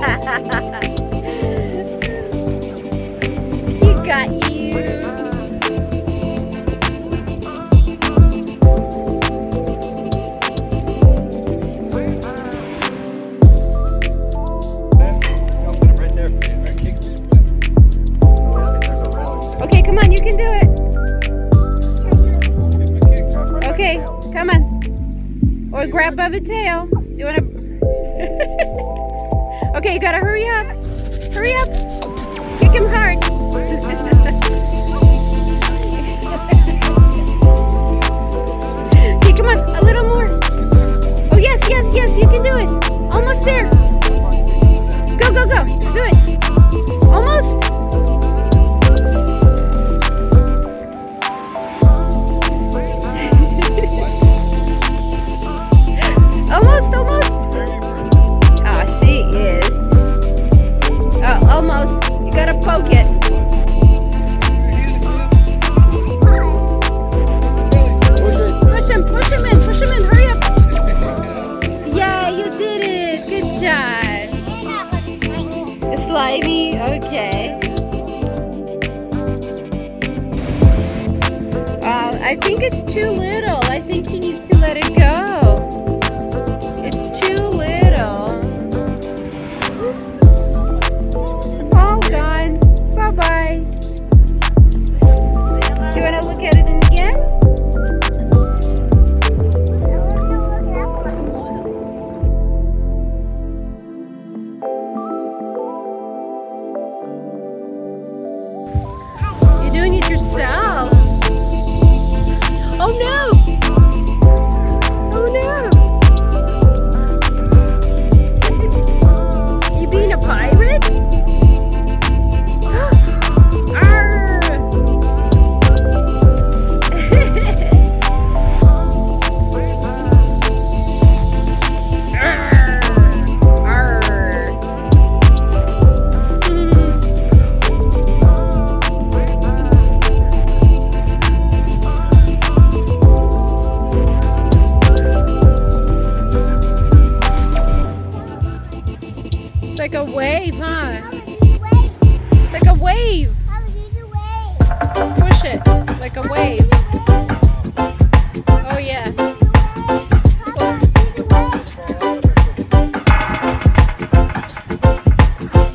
He got you. Okay, come on, you can do it. Okay, come on. Or grab by the tail. You wanna? Okay, you gotta hurry up. Hurry up. Kick him hard. Okay, come on, a little more. Oh yes, yes, yes, you can do it. Almost there. Go, go, go. Do it. Almost. Almost, almost. Oh, she is. Oh, almost. You gotta poke it. Push him in, hurry up. Yeah, you did it. Good job. Slimy, okay. I think it's too little. I think he needs to let it go. It's too little. All gone. Bye-bye. Do you want to look at it again? You're doing it yourself. Oh no! Oh no! You being a pirate? Arr! It's like a wave, huh? It's like a wave. Push it like a wave. Oh yeah.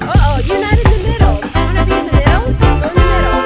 Uh-oh, you're not in the middle. You want to be in the middle? Go in the middle.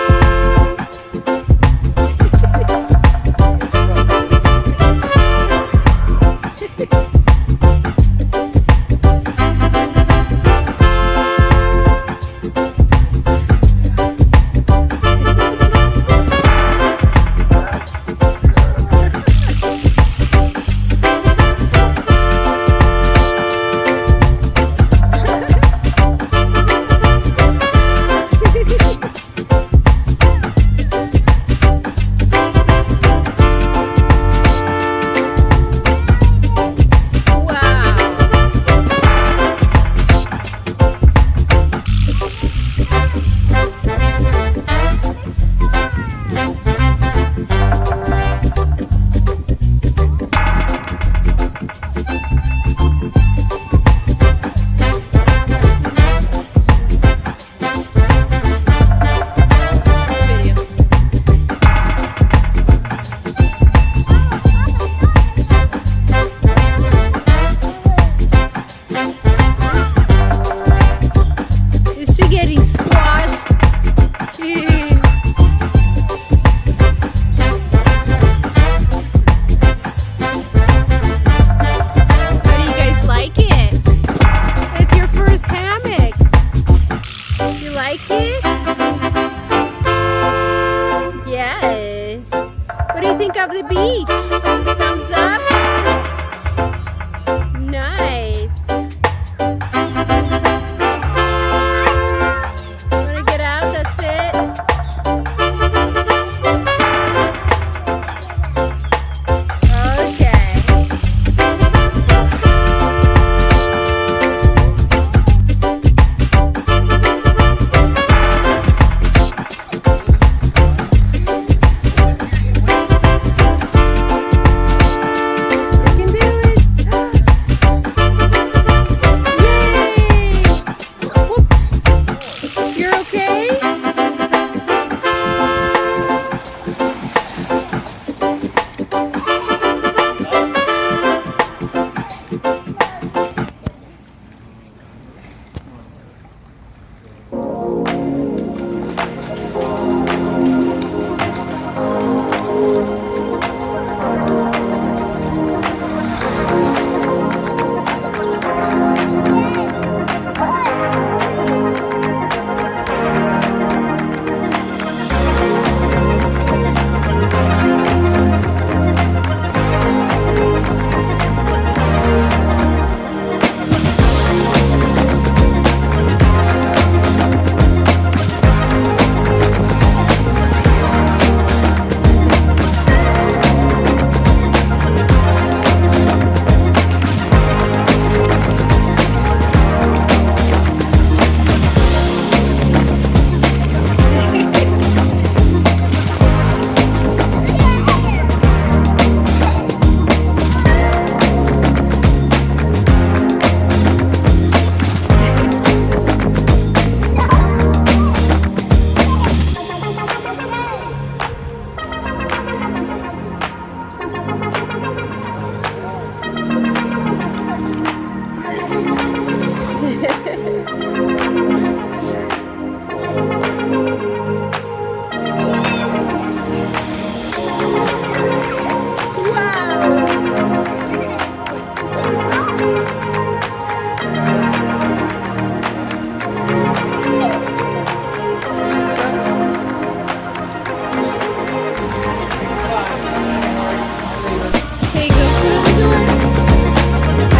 Okay, go through the door.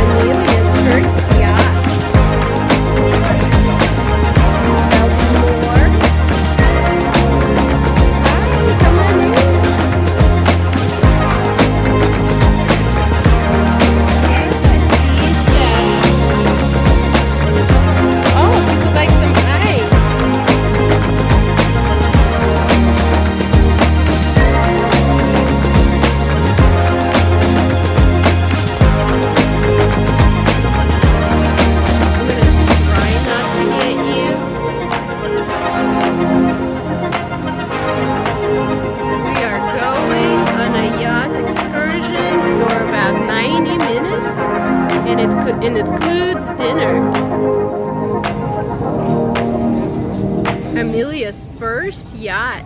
Amelia's first yacht. There'll be more. Hi, come on in. Oh, if you would like some ice. I'm gonna try not to get you. We are going on a yacht excursion for about 90 minutes, and it includes dinner. Amelia's first yacht.